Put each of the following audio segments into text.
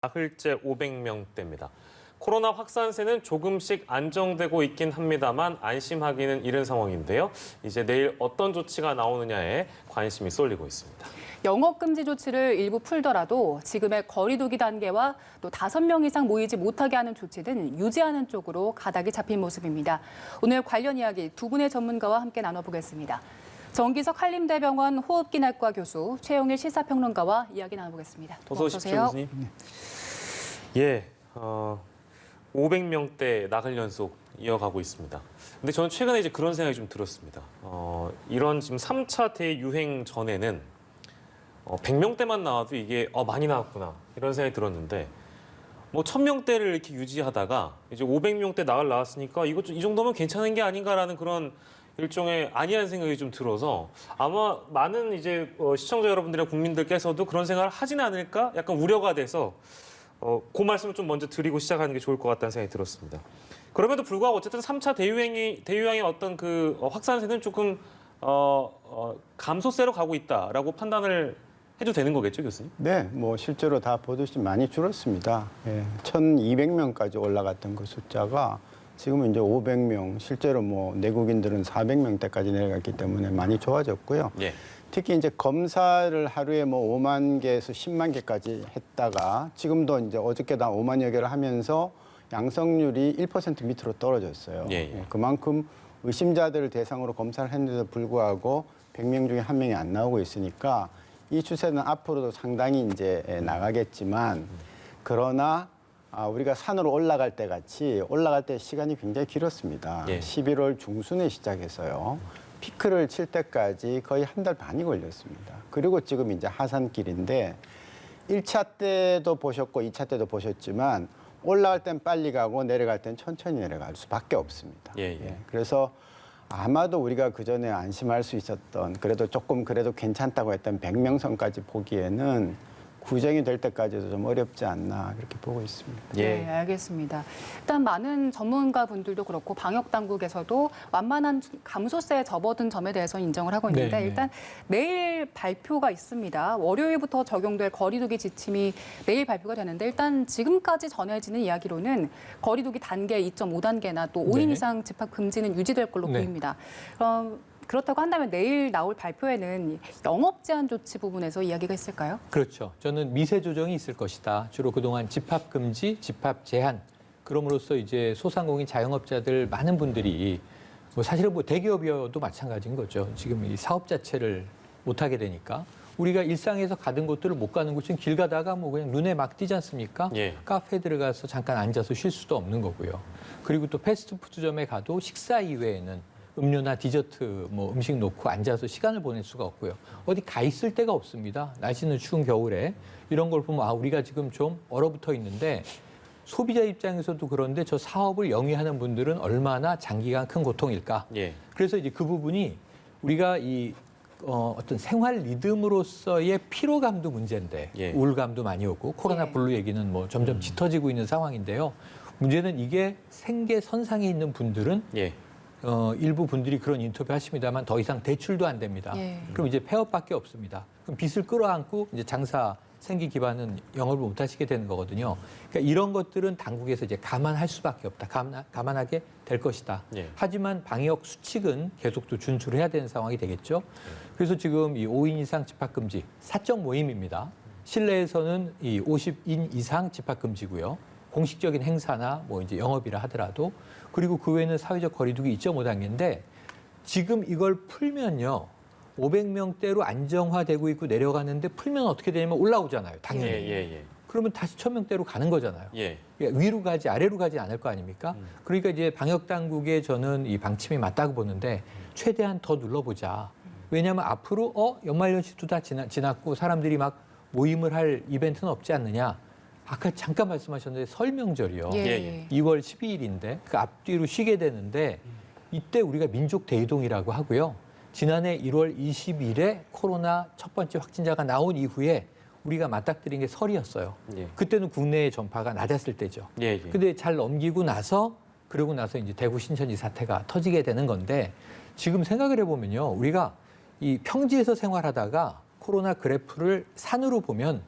나흘째 500명대입니다. 코로나 확산세는 조금씩 안정되고 있긴 합니다만 안심하기는 이른 상황인데요. 이제 내일 어떤 조치가 나오느냐에 관심이 쏠리고 있습니다. 영업금지 조치를 일부 풀더라도 지금의 거리 두기 단계와 또 5명 이상 모이지 못하게 하는 조치는 유지하는 쪽으로 가닥이 잡힌 모습입니다. 오늘 관련 이야기 두 분의 전문가와 함께 나눠보겠습니다. 정기석 한림대병원 호흡기내과 교수, 최영일 시사평론가와 이야기 나눠보겠습니다. 어서 오십시오, 교수님. 예, 500명대 나흘 연속 이어가고 있습니다. 근데 저는 최근에 이제 그런 생각이 좀 들었습니다. 이런 지금 3차 대유행 전에는 100명대만 나와도 이게 많이 나왔구나 이런 생각이 들었는데 뭐 1000명대를 이렇게 유지하다가 이제 500명대 나흘 나왔으니까 이 정도면 괜찮은 게 아닌가라는 그런 일종의 안이한 생각이 좀 들어서 아마 많은 이제 시청자 여러분들이나 국민들께서도 그런 생각을 하지는 않을까 약간 우려가 돼서 그 말씀을 좀 먼저 드리고 시작하는 게 좋을 것 같다는 생각이 들었습니다. 그럼에도 불구하고 어쨌든 3차 대유행의 어떤 그 확산세는 조금 감소세로 가고 있다라고 판단을 해도 되는 거겠죠, 교수님? 네, 뭐 실제로 다 보듯이 많이 줄었습니다. 1,200명까지 올라갔던 그 숫자가 지금은 이제 500명, 실제로 뭐 내국인들은 400명대까지 내려갔기 때문에 많이 좋아졌고요. 예. 특히 이제 검사를 하루에 뭐 5만 개에서 10만 개까지 했다가 지금도 이제 어저께다 5만여 개를 하면서 양성률이 1% 밑으로 떨어졌어요. 예. 그만큼 의심자들을 대상으로 검사를 했는데도 불구하고 100명 중에 1명이 안 나오고 있으니까 이 추세는 앞으로도 상당히 이제 나가겠지만 그러나 우리가 산으로 올라갈 때 같이 올라갈 때 시간이 굉장히 길었습니다. 예. 11월 중순에 시작해서요. 피크를 칠 때까지 거의 한 달 반이 걸렸습니다. 그리고 지금 이제 하산길인데 1차 때도 보셨고 2차 때도 보셨지만 올라갈 땐 빨리 가고 내려갈 땐 천천히 내려갈 수밖에 없습니다. 예. 그래서 아마도 우리가 그전에 안심할 수 있었던 그래도 조금 그래도 괜찮다고 했던 100명 선까지 보기에는 구정이 될 때까지도 좀 어렵지 않나 그렇게 보고 있습니다. 네, 알겠습니다. 일단 많은 전문가분들도 그렇고 방역 당국에서도 완만한 감소세에 접어든 점에 대해서 인정을 하고 있는데 일단 내일 발표가 있습니다. 월요일부터 적용될 거리두기 지침이 내일 발표가 되는데 일단 지금까지 전해지는 이야기로는 거리두기 단계 2.5단계나 또 5인 이상 집합 금지는 유지될 걸로 보입니다. 그렇다고 한다면 내일 나올 발표에는 영업 제한 조치 부분에서 이야기가 있을까요? 그렇죠. 저는 미세 조정이 있을 것이다. 주로 그동안 집합 금지, 집합 제한. 그럼으로써 이제 소상공인 자영업자들 많은 분들이 사실은 대기업이어도 마찬가지인 거죠. 지금 이 사업 자체를 못 하게 되니까 우리가 일상에서 가던 곳들을 못 가는 곳은 길 가다가 그냥 눈에 막 띄지 않습니까? 예. 카페에 들어가서 잠깐 앉아서 쉴 수도 없는 거고요. 그리고 또 패스트푸드점에 가도 식사 이외에는 음료나 디저트 음식 놓고 앉아서 시간을 보낼 수가 없고요. 어디 가 있을 데가 없습니다. 날씨는 추운 겨울에 이런 걸 보면 우리가 지금 좀 얼어붙어 있는데 소비자 입장에서도 그런데 저 사업을 영위하는 분들은 얼마나 장기간 큰 고통일까. 예. 그래서 이제 그 부분이 우리가 어떤 생활 리듬으로서의 피로감도 문제인데 우울감도 많이 오고 코로나 블루 얘기는 점점 짙어지고 있는 상황인데요. 문제는 이게 생계선상에 있는 분들은 일부 분들이 그런 인터뷰 하십니다만 더 이상 대출도 안 됩니다. 그럼 이제 폐업밖에 없습니다. 그럼 빚을 끌어안고 이제 장사 생기 기반은 영업을 못 하시게 되는 거거든요. 그러니까 이런 것들은 당국에서 이제 감안할 수밖에 없다. 감안하게 될 것이다. 하지만 방역 수칙은 계속 또 준수를 해야 되는 상황이 되겠죠. 그래서 지금 이 5인 이상 집합 금지, 사적 모임입니다. 실내에서는 이 50인 이상 집합 금지고요. 공식적인 행사나 이제 영업이라 하더라도 그리고 그 외에는 사회적 거리두기 2.5단계인데 지금 이걸 풀면요. 500명대로 안정화되고 있고 내려가는데 풀면 어떻게 되냐면 올라오잖아요. 당연히. 그러면 다시 1000명대로 가는 거잖아요. 위로 가지 아래로 가지 않을 거 아닙니까? 그러니까 이제 방역 당국의 저는 이 방침이 맞다고 보는데 최대한 더 눌러보자. 왜냐하면 앞으로 연말연시도 다 지났고 사람들이 막 모임을 할 이벤트는 없지 않느냐. 아까 잠깐 말씀하셨는데 설 명절이요. 2월 12일인데 그 앞뒤로 쉬게 되는데 이때 우리가 민족 대이동이라고 하고요. 지난해 1월 20일에 코로나 첫 번째 확진자가 나온 이후에 우리가 맞닥뜨린 게 설이었어요. 그때는 국내의 전파가 낮았을 때죠. 근데 잘 넘기고 나서 그러고 나서 이제 대구 신천지 사태가 터지게 되는 건데 지금 생각을 해보면요. 우리가 이 평지에서 생활하다가 코로나 그래프를 산으로 보면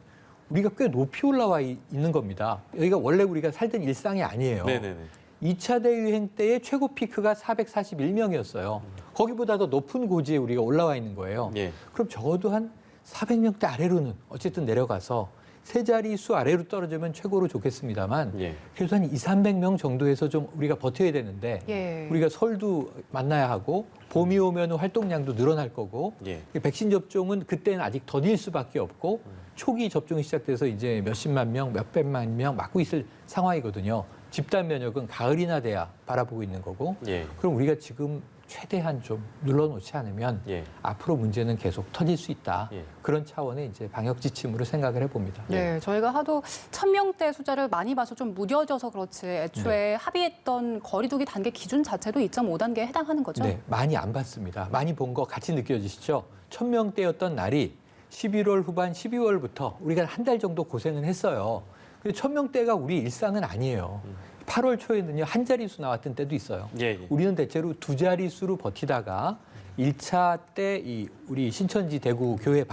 우리가 꽤 높이 올라와 있는 겁니다. 여기가 원래 우리가 살던 일상이 아니에요. 네네네. 2차 대유행 때의 최고 피크가 441명이었어요. 거기보다 더 높은 고지에 우리가 올라와 있는 거예요. 예. 그럼 적어도 한 400명대 아래로는 어쨌든 내려가서 세 자릿수 아래로 떨어지면 최고로 좋겠습니다만 예. 그래도 한 2, 300명 정도에서 좀 우리가 버텨야 되는데 예. 우리가 설도 만나야 하고 봄이 오면 활동량도 늘어날 거고 예. 백신 접종은 그때는 아직 더딜 수밖에 없고 초기 접종이 시작돼서 이제 몇십만 명, 몇백만 명 맞고 있을 상황이거든요. 집단 면역은 가을이나 돼야 바라보고 있는 거고 예. 그럼 우리가 지금 최대한 좀 눌러놓지 않으면 예. 앞으로 문제는 계속 터질 수 있다. 예. 그런 차원의 이제 방역 지침으로 생각을 해봅니다. 네, 저희가 하도 1000명대 숫자를 많이 봐서 좀 무뎌져서 그렇지 애초에 합의했던 거리두기 단계 기준 자체도 2.5단계에 해당하는 거죠? 네, 많이 안 봤습니다. 많이 본 거 같이 느껴지시죠? 1000명대였던 날이 11월 후반 12월부터 우리가 한 달 정도 고생은 했어요. 근데 1000명대가 우리 일상은 아니에요. 8월 초에는요, 한 자릿수 나왔던 때도 있어요. 예. 예. 우리는 대체로 두 자릿수로 버티다가 1차 때 우리 신천지 대구 교회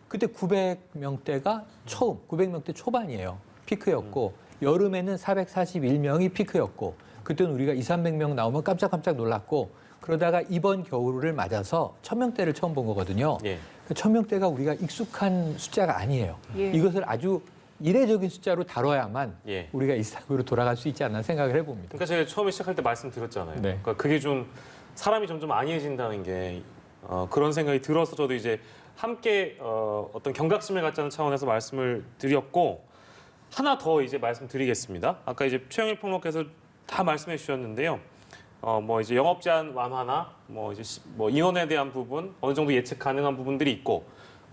그때 900명대가 처음 900명대 초반이에요. 피크였고 여름에는 441명이 피크였고 그때는 우리가 2, 300명 나오면 깜짝깜짝 놀랐고 그러다가 이번 겨울을 맞아서 1000명대를 처음 본 거거든요. 예. 1000명대가 우리가 익숙한 숫자가 아니에요. 예. 이것을 아주 이례적인 숫자로 다뤄야만 예. 우리가 일상으로 돌아갈 수 있지 않나 생각을 해봅니다. 그러니까 제가 처음에 시작할 때 말씀드렸잖아요. 네. 그러니까 그게 좀 사람이 점점 안이해진다는 게 그런 생각이 들어서 저도 이제 함께 어떤 경각심을 갖자는 차원에서 말씀을 드렸고 하나 더 이제 말씀드리겠습니다. 아까 이제 최영일 폭로께서 다 말씀해 주셨는데요. 뭐 이제 영업 제한 완화나 뭐 이제 뭐 인원에 대한 부분 어느 정도 예측 가능한 부분들이 있고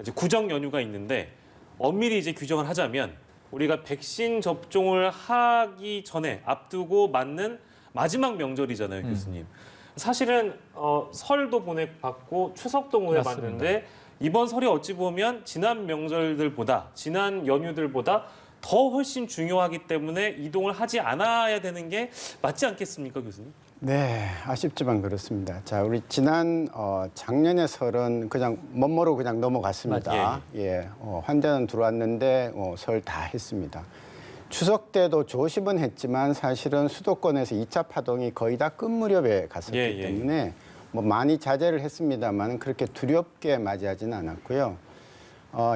이제 구정 연휴가 있는데 엄밀히 이제 규정을 하자면 우리가 백신 접종을 하기 전에 앞두고 맞는 마지막 명절이잖아요, 교수님. 사실은 설도 보내받고 추석도 보내봤는데 이번 설이 어찌 보면 지난 명절들보다 지난 연휴들보다 더 훨씬 중요하기 때문에 이동을 하지 않아야 되는 게 맞지 않겠습니까, 교수님? 네, 아쉽지만 그렇습니다. 자, 우리 지난 작년의 설은 그냥 멋모르고 그냥 넘어갔습니다. 예, 환자는 들어왔는데 설 다 했습니다. 추석 때도 조심은 했지만 사실은 수도권에서 2차 파동이 거의 다 끝 무렵에 갔었기 때문에 뭐 많이 자제를 했습니다만 그렇게 두렵게 맞이하지는 않았고요.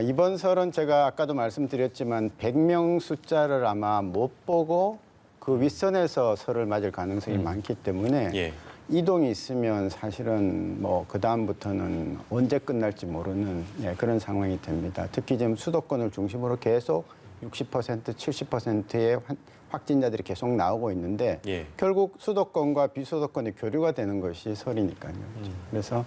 이번 설은 제가 아까도 말씀드렸지만 100명 숫자를 아마 못 보고 그 윗선에서 설을 맞을 가능성이 많기 때문에 이동이 있으면 사실은 뭐 그 다음부터는 언제 끝날지 모르는 그런 상황이 됩니다. 특히 지금 수도권을 중심으로 계속 60%, 70%의 확진자들이 계속 나오고 있는데 결국 수도권과 비수도권의 교류가 되는 것이 설이니까요. 그래서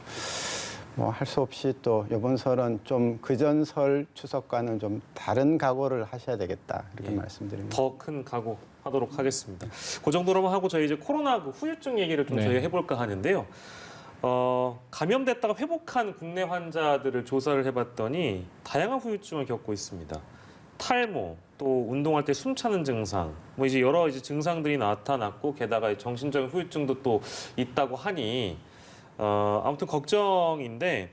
뭐 할 수 없이 또 이번 설은 좀 그전 설 추석과는 좀 다른 각오를 하셔야 되겠다 이렇게 말씀드립니다. 더 큰 각오 하도록 하겠습니다. 그 정도로만 하고 저희 이제 코로나 그 후유증 얘기를 좀 저희가 해볼까 하는데요. 감염됐다가 회복한 국내 환자들을 조사를 해봤더니 다양한 후유증을 겪고 있습니다. 탈모, 또 운동할 때 숨차는 증상, 뭐 이제 여러 이제 증상들이 나타났고 게다가 정신적인 후유증도 또 있다고 하니 아무튼 걱정인데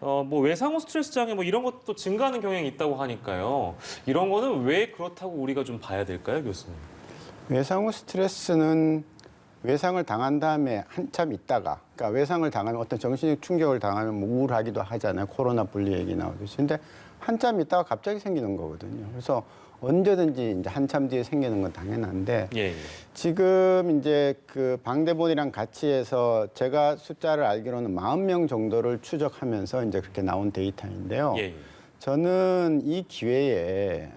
뭐 외상후 스트레스 장애 뭐 이런 것도 증가하는 경향이 있다고 하니까요. 이런 거는 왜 그렇다고 우리가 좀 봐야 될까요, 교수님? 외상후 스트레스는 외상을 당한 다음에 한참 있다가, 그러니까 외상을 당하면 어떤 정신적 충격을 당하면 뭐 우울하기도 하잖아요. 코로나 분리 얘기 나오듯이. 근데 한참 있다가 갑자기 생기는 거거든요. 그래서 언제든지 이제 한참 뒤에 생기는 건 당연한데 지금 이제 그 방대본이랑 같이 해서 제가 숫자를 알기로는 40명 정도를 추적하면서 이제 그렇게 나온 데이터인데요. 저는 이 기회에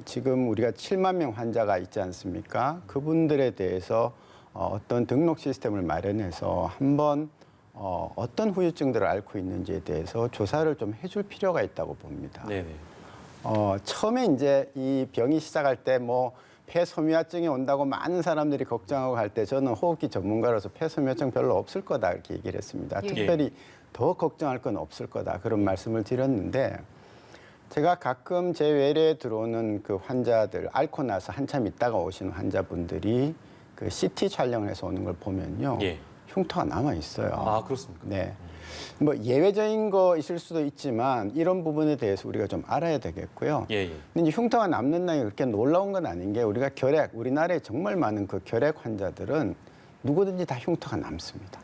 지금 우리가 7만 명 환자가 있지 않습니까? 그분들에 대해서 어떤 등록 시스템을 마련해서 한번 어떤 후유증들을 앓고 있는지에 대해서 조사를 좀 해줄 필요가 있다고 봅니다. 처음에 이제 이 병이 시작할 때 뭐 폐소미화증이 온다고 많은 사람들이 걱정하고 할 때 저는 호흡기 전문가로서 폐소미화증 별로 없을 거다 이렇게 얘기를 했습니다. 특별히 더 걱정할 건 없을 거다 그런 말씀을 드렸는데 제가 가끔 제 외래에 들어오는 그 환자들 앓고 나서 한참 있다가 오시는 환자분들이 그 CT 촬영을 해서 오는 걸 보면요. 흉터가 남아 있어요. 아, 그렇습니까? 네. 뭐 예외적인 거 있을 수도 있지만 이런 부분에 대해서 우리가 좀 알아야 되겠고요. 예, 예. 근데 이제 흉터가 남는다는 게 그렇게 놀라운 건 아닌 게 우리가 결핵, 우리나라에 정말 많은 그 결핵 환자들은 누구든지 다 흉터가 남습니다.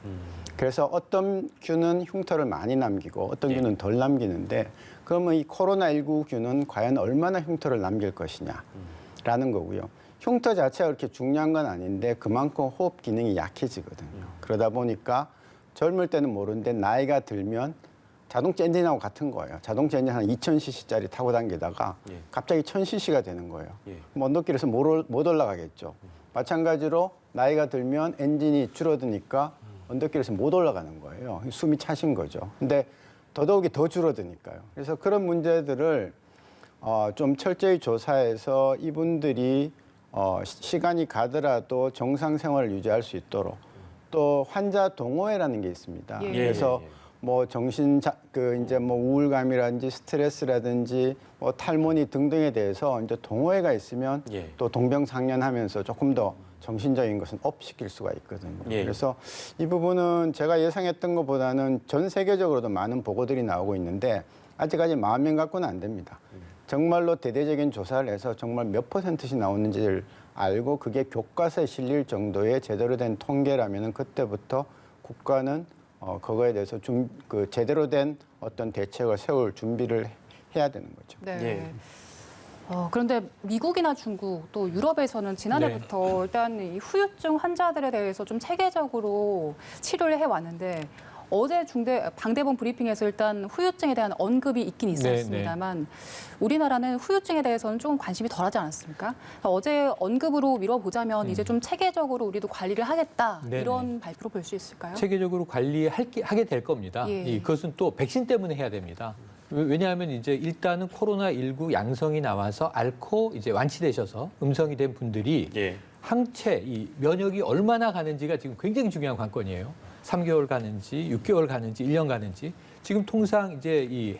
그래서 어떤 균은 흉터를 많이 남기고 어떤 예. 균은 덜 남기는데 그러면 이 코로나19 균은 과연 얼마나 흉터를 남길 것이냐라는 거고요. 흉터 자체가 그렇게 중요한 건 아닌데 그만큼 호흡 기능이 약해지거든요. 그러다 보니까 젊을 때는 모르는데 나이가 들면 자동차 엔진하고 같은 거예요. 자동차 엔진 한 2000cc짜리 타고 다니다가 예. 갑자기 1000cc가 되는 거예요. 예. 그럼 언덕길에서 못 올라가겠죠. 마찬가지로 나이가 들면 엔진이 줄어드니까 언덕길에서 못 올라가는 거예요. 숨이 차신 거죠. 근데 더더욱이 더 줄어드니까요. 그래서 그런 문제들을 좀 철저히 조사해서 이분들이 시간이 가더라도 정상 생활을 유지할 수 있도록 또 환자 동호회라는 게 있습니다. 예. 그래서 예, 예. 뭐 이제 뭐 우울감이라든지 스트레스라든지 뭐 탈모니 등등에 대해서 이제 동호회가 있으면 예. 또 동병상련하면서 조금 더 정신적인 것은 업시킬 수가 있거든요. 예. 그래서 이 부분은 제가 예상했던 것보다는 전 세계적으로도 많은 보고들이 나오고 있는데 아직까지 10,000명 갖고는 안 됩니다. 정말로 대대적인 조사를 해서 정말 몇 %씩 나오는지를 알고 그게 교과서에 실릴 정도의 제대로 된 통계라면은 그때부터 국가는 그거에 대해서 제대로 된 어떤 대책을 세울 준비를 해야 되는 거죠. 네. 예. 그런데 미국이나 중국 또 유럽에서는 지난해부터 일단 이 후유증 환자들에 대해서 좀 체계적으로 치료를 해왔는데 어제 방대본 브리핑에서 일단 후유증에 대한 언급이 있긴 있었습니다만 우리나라는 후유증에 대해서는 조금 관심이 덜하지 않았습니까? 어제 언급으로 미뤄보자면 이제 좀 체계적으로 우리도 관리를 하겠다 네네. 이런 발표로 볼 수 있을까요? 체계적으로 하게 될 겁니다. 예. 그것은 또 백신 때문에 해야 됩니다. 왜냐하면 이제 일단은 코로나19 양성이 나와서 앓고 이제 완치되셔서 음성이 된 분들이 예. 항체, 이 면역이 얼마나 가는지가 지금 굉장히 중요한 관건이에요. 3개월 가는지, 6개월 가는지, 1년 가는지. 지금 통상 이제 이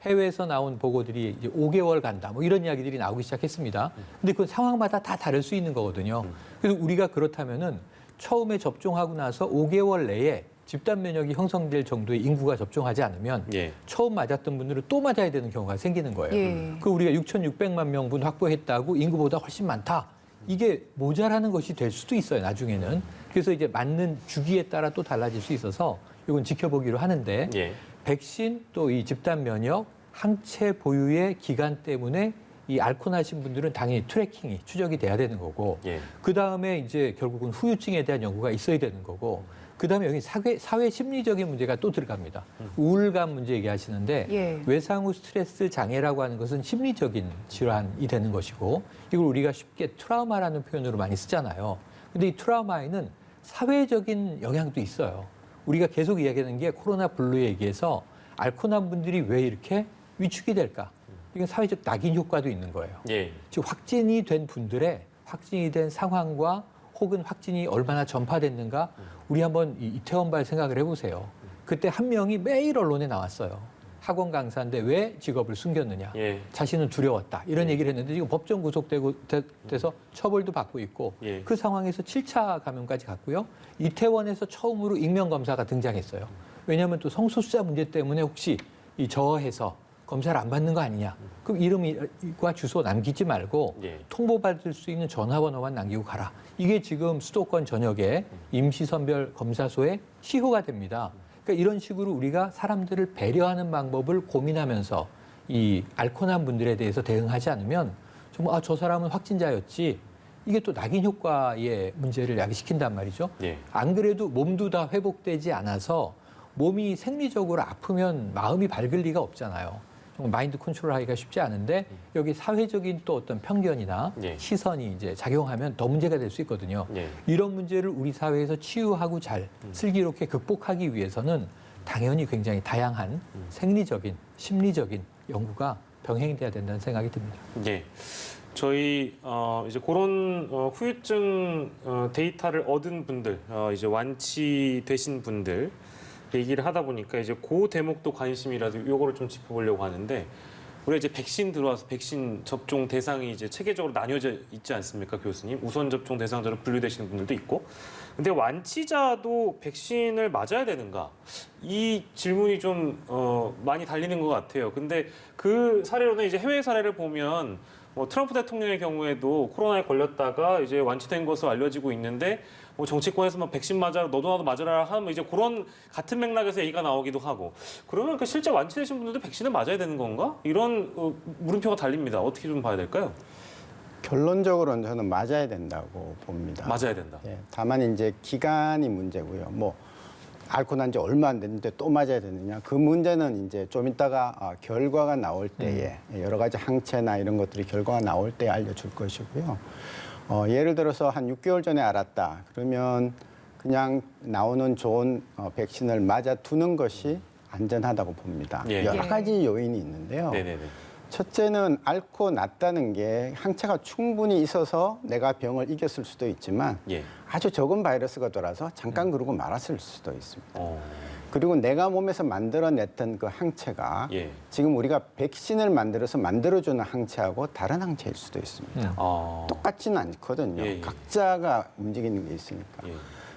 해외에서 나온 보고들이 이제 5개월 간다. 뭐 이런 이야기들이 나오기 시작했습니다. 근데 그 상황마다 다 다를 수 있는 거거든요. 그래서 우리가 그렇다면은 처음에 접종하고 나서 5개월 내에 집단 면역이 형성될 정도의 인구가 접종하지 않으면 예. 처음 맞았던 분들은 또 맞아야 되는 경우가 생기는 거예요. 예. 그 우리가 6,600만 명분 확보했다고 인구보다 훨씬 많다. 이게 모자라는 것이 될 수도 있어요, 나중에는. 그래서 이제 맞는 주기에 따라 또 달라질 수 있어서 이건 지켜보기로 하는데 예. 백신 또 이 집단 면역 항체 보유의 기간 때문에 이 앓고 나신 분들은 당연히 트래킹이 추적이 돼야 되는 거고 예. 그다음에 이제 결국은 후유증에 대한 연구가 있어야 되는 거고 그다음에 여기 사회 심리적인 문제가 또 들어갑니다. 우울감 문제 얘기하시는데 예. 외상후 스트레스 장애라고 하는 것은 심리적인 질환이 되는 것이고 이걸 우리가 쉽게 트라우마라는 표현으로 많이 쓰잖아요. 근데 이 트라우마에는 사회적인 영향도 있어요. 우리가 계속 이야기하는 게 코로나 블루 얘기해서 앓고 난 분들이 왜 이렇게 위축이 될까? 이건 사회적 낙인 효과도 있는 거예요. 예. 즉 확진이 된 분들의 확진이 된 상황과 혹은 확진이 얼마나 전파됐는가 우리 한번 이태원발 생각을 해보세요. 그때 한 명이 매일 언론에 나왔어요. 학원 강사인데 왜 직업을 숨겼느냐. 예. 자신은 두려웠다. 이런 얘기를 했는데 지금 법정 구속돼서 처벌도 받고 있고 예. 그 상황에서 7차 감염까지 갔고요. 이태원에서 처음으로 익명검사가 등장했어요. 왜냐하면 또 성소수자 문제 때문에 혹시 이 저해서 검사를 안 받는 거 아니냐. 그럼 이름과 주소 남기지 말고 예. 통보받을 수 있는 전화번호만 남기고 가라. 이게 지금 수도권 전역의 임시선별 검사소의 시효가 됩니다. 그러니까 이런 식으로 우리가 사람들을 배려하는 방법을 고민하면서 이 앓고 난 분들에 대해서 대응하지 않으면 정말 저 사람은 확진자였지 이게 또 낙인 효과의 문제를 야기시킨단 말이죠. 예. 안 그래도 몸도 다 회복되지 않아서 몸이 생리적으로 아프면 마음이 밝을 리가 없잖아요. 정말 마인드 컨트롤하기가 쉽지 않은데 여기 사회적인 또 어떤 편견이나 예. 시선이 이제 작용하면 더 문제가 될 수 있거든요. 예. 이런 문제를 우리 사회에서 치유하고 잘 슬기롭게 극복하기 위해서는 당연히 굉장히 다양한 생리적인, 심리적인 연구가 병행돼야 된다는 생각이 듭니다. 예. 저희 이제 그런 후유증 데이터를 얻은 분들, 이제 완치되신 분들 얘기를 하다 보니까 이제 그 대목도 관심이라도 요거를 좀 짚어보려고 하는데 우리가 이제 백신 들어와서 백신 접종 대상이 이제 체계적으로 나뉘어져 있지 않습니까, 교수님? 우선 접종 대상자로 분류되시는 분들도 있고. 근데 완치자도 백신을 맞아야 되는가? 이 질문이 좀 많이 달리는 것 같아요. 근데 그 사례로는 이제 해외 사례를 보면 트럼프 대통령의 경우에도 코로나에 걸렸다가 이제 완치된 것으로 알려지고 있는데 정치권에서 뭐 백신 맞아라, 너도 나도 맞아라 하면 이제 그런 같은 맥락에서 얘기가 나오기도 하고. 그러면 그 실제 완치되신 분들도 백신을 맞아야 되는 건가? 이런 물음표가 달립니다. 어떻게 좀 봐야 될까요? 결론적으로는 저는 맞아야 된다고 봅니다. 맞아야 된다. 예, 다만 이제 기간이 문제고요. 뭐 앓고 난 지 얼마 안 됐는데 또 맞아야 되느냐? 그 문제는 이제 좀 이따가 결과가 나올 때에 여러 가지 항체나 이런 것들이 결과가 나올 때에 알려줄 것이고요. 예를 들어서 한 6개월 전에 알았다. 그러면 그냥 나오는 좋은 백신을 맞아 두는 것이 안전하다고 봅니다. 예. 여러 가지 요인이 있는데요. 네네네. 첫째는 앓고 났다는 게 항체가 충분히 있어서 내가 병을 이겼을 수도 있지만 예. 아주 적은 바이러스가 돌아서 잠깐 그러고 말았을 수도 있습니다. 어. 그리고 내가 몸에서 만들어냈던 그 항체가 예. 지금 우리가 백신을 만들어서 만들어주는 항체하고 다른 항체일 수도 있습니다. 아. 똑같지는 않거든요. 예, 예. 각자가 움직이는 게 있으니까. 예.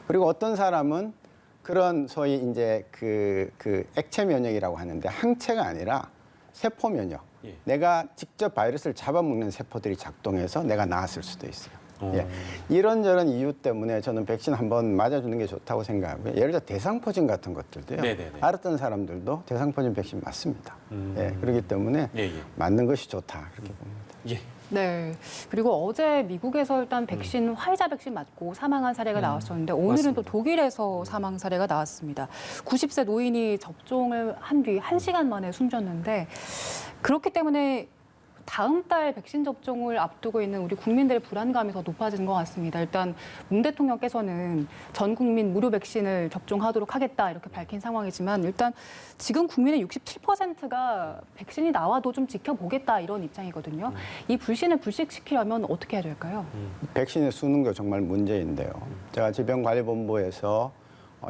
그리고 어떤 사람은 그런 소위 이제 그 액체 면역이라고 하는데 항체가 아니라 세포 면역. 예. 내가 직접 바이러스를 잡아먹는 세포들이 작동해서 내가 나았을 수도 있어요. 어. 예. 이런저런 이유 때문에 저는 백신 한번 맞아주는 게 좋다고 생각하고요. 예를 들어 대상포진 같은 것들도요. 네네네. 알았던 사람들도 대상포진 백신 맞습니다. 예. 그렇기 때문에 예, 예. 맞는 것이 좋다 그렇게 봅니다. 예. 네. 그리고 어제 미국에서 일단 백신 화이자 백신 맞고 사망한 사례가 나왔었는데 오늘은 맞습니다. 또 독일에서 사망 사례가 나왔습니다. 90세 노인이 접종을 한 뒤 1시간 만에 숨졌는데 그렇기 때문에 다음 달 백신 접종을 앞두고 있는 우리 국민들의 불안감이 더 높아지는 것 같습니다. 일단 문 대통령께서는 전 국민 무료 백신을 접종하도록 하겠다 이렇게 밝힌 상황이지만 일단 지금 국민의 67%가 백신이 나와도 좀 지켜보겠다 이런 입장이거든요. 이 불신을 불식시키려면 어떻게 해야 될까요? 백신의 수능도 정말 문제인데요. 제가 질병관리본부에서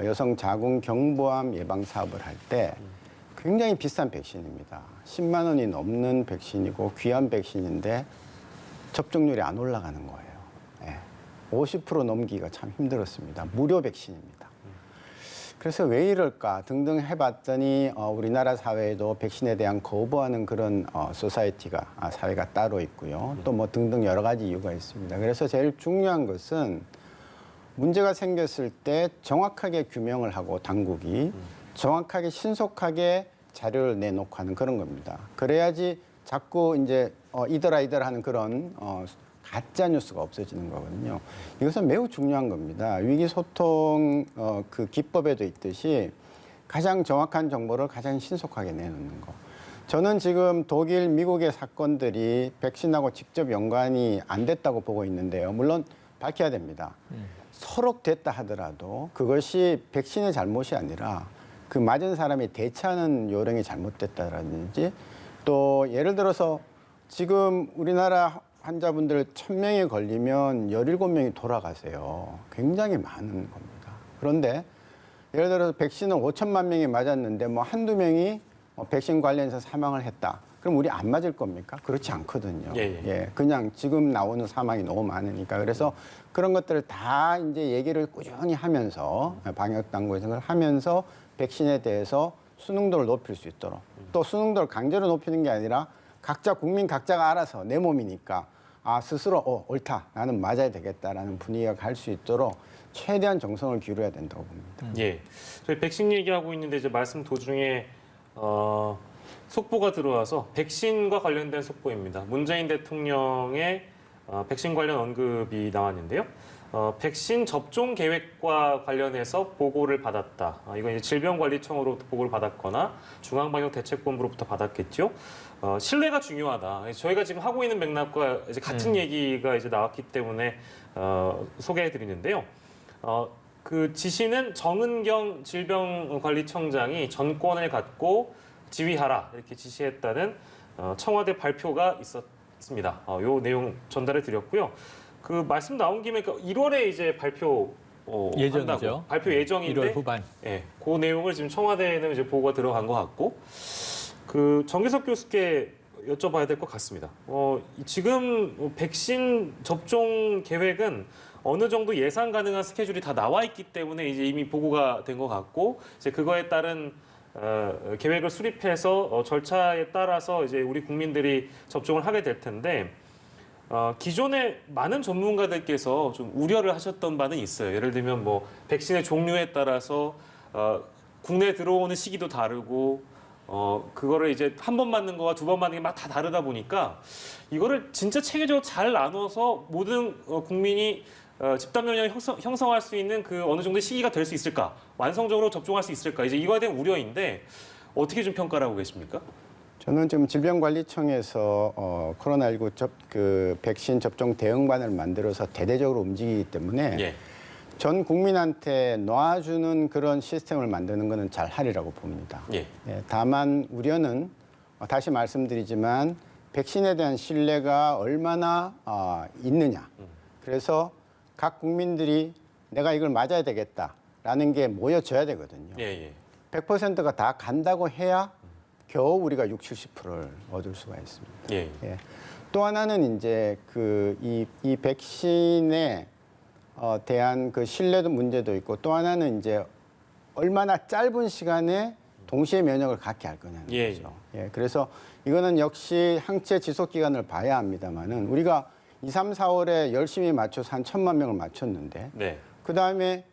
여성 자궁 경부암 예방 사업을 할 때 굉장히 비싼 백신입니다. 10만 원이 넘는 백신이고 귀한 백신인데 접종률이 안 올라가는 거예요. 예. 50% 넘기기가 참 힘들었습니다. 무료 백신입니다. 그래서 왜 이럴까 등등 해봤더니 우리나라 사회에도 백신에 대한 거부하는 그런 소사이티가 사회가 따로 있고요. 또 뭐 등등 여러 가지 이유가 있습니다. 그래서 제일 중요한 것은 문제가 생겼을 때 정확하게 규명을 하고 당국이 정확하게 신속하게 자료를 내놓고 하는 그런 겁니다. 그래야지 자꾸 이제 이더라 하는 그런 가짜 뉴스가 없어지는 거거든요. 이것은 매우 중요한 겁니다. 위기 소통 그 기법에도 있듯이 가장 정확한 정보를 가장 신속하게 내놓는 거. 저는 지금 독일, 미국의 사건들이 백신하고 직접 연관이 안 됐다고 보고 있는데요. 물론 밝혀야 됩니다. 서로 됐다 하더라도 그것이 백신의 잘못이 아니라 그 맞은 사람이 대처하는 요령이 잘못됐다라든지 또 예를 들어서 지금 우리나라 환자분들 1000명이 걸리면 17명이 돌아가세요. 굉장히 많은 겁니다. 그런데 예를 들어서 백신은 5천만 명이 맞았는데 뭐 한두 명이 백신 관련해서 사망을 했다. 그럼 우리 안 맞을 겁니까? 그렇지 않거든요. 예, 그냥 지금 나오는 사망이 너무 많으니까. 그래서 그런 것들을 다 이제 얘기를 꾸준히 하면서 방역 당국에서 그걸 하면서 백신에 대해서 수능도를 높일 수 있도록 또 수능도를 강제로 높이는 게 아니라 각자 국민 각자가 알아서 내 몸이니까 스스로 옳다 나는 맞아야 되겠다라는 분위기가 갈 수 있도록 최대한 정성을 기울여야 된다고 봅니다. 예, 저희 백신 얘기하고 있는데 이제 말씀 도중에 속보가 들어와서 백신과 관련된 속보입니다. 문재인 대통령의 백신 관련 언급이 나왔는데요. 백신 접종 계획과 관련해서 보고를 받았다. 이건 이제 질병관리청으로부터 보고를 받았거나 중앙방역대책본부로부터 받았겠죠. 신뢰가 중요하다. 저희가 지금 하고 있는 맥락과 이제 같은 얘기가 이제 나왔기 때문에 소개해드리는데요. 그 지시는 정은경 질병관리청장이 전권을 갖고 지휘하라 이렇게 지시했다는 청와대 발표가 있었습니다. 요 내용 전달해 드렸고요. 그 말씀 나온 김에 1월에 이제 발표 예정이죠. 한다고. 발표 예정인데 1월 후반. 예, 그 내용을 지금 청와대에는 이제 보고가 들어간 것 같고 그 정기석 교수께 여쭤봐야 될 것 같습니다. 지금 백신 접종 계획은 어느 정도 예상 가능한 스케줄이 다 나와 있기 때문에 이제 이미 보고가 된 것 같고 이제 그거에 따른 계획을 수립해서 절차에 따라서 이제 우리 국민들이 접종을 하게 될 텐데 기존에 많은 전문가들께서 좀 우려를 하셨던 바는 있어요. 예를 들면 뭐 백신의 종류에 따라서 국내에 들어오는 시기도 다르고 그거를 이제 한 번 맞는 거와 두 번 맞는 게 막 다 다르다 보니까 이거를 진짜 체계적으로 잘 나눠서 모든 국민이 집단 면역을 형성할 수 있는 그 어느 정도의 시기가 될 수 있을까? 완성적으로 접종할 수 있을까? 이제 이거에 대한 우려인데 어떻게 좀 평가를 하고 계십니까? 저는 지금 질병관리청에서 코로나19 그 백신 접종 대응반을 만들어서 대대적으로 움직이기 때문에 예. 전 국민한테 놔주는 그런 시스템을 만드는 것은 잘 하리라고 봅니다. 예. 다만 우려는 다시 말씀드리지만 백신에 대한 신뢰가 얼마나 있느냐. 그래서 각 국민들이 내가 이걸 맞아야 되겠다라는 게 모여져야 되거든요. 예, 예. 100%가 다 간다고 해야 겨우 우리가 60~70%를 얻을 수가 있습니다. 예. 예. 또 하나는 이제 이 백신에 대한 그 신뢰도 문제도 있고 또 하나는 이제 얼마나 짧은 시간에 동시에 면역을 갖게 할 거냐는 예, 거죠. 예. 그래서 이거는 역시 항체 지속 기간을 봐야 합니다만은 우리가 2, 3, 4월에 열심히 맞춰서 한 1,000만 명을 맞췄는데 네. 그 다음에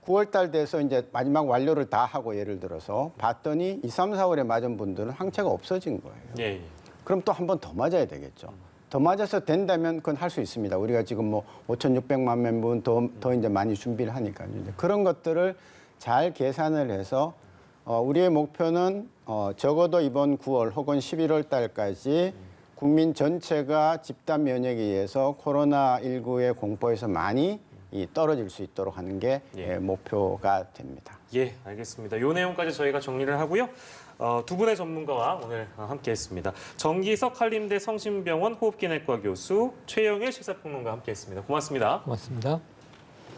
9월 달 돼서 이제 마지막 완료를 다 하고 예를 들어서 봤더니 2, 3, 4월에 맞은 분들은 항체가 없어진 거예요. 예, 예. 그럼 또 한 번 더 맞아야 되겠죠. 더 맞아서 된다면 그건 할 수 있습니다. 우리가 지금 뭐 5,600만 명분 더 이제 많이 준비를 하니까요. 이제 그런 것들을 잘 계산을 해서 우리의 목표는 적어도 이번 9월 혹은 11월 달까지 국민 전체가 집단 면역에 의해서 코로나19의 공포에서 많이 떨어질 수 있도록 하는 게 목표가 됩니다. 예, 알겠습니다. 이 내용까지 저희가 정리를 하고요. 두 분의 전문가와 오늘 함께했습니다. 정기석 한림대 성심병원 호흡기내과 교수, 최영일 식사평론가 함께했습니다. 고맙습니다. 고맙습니다.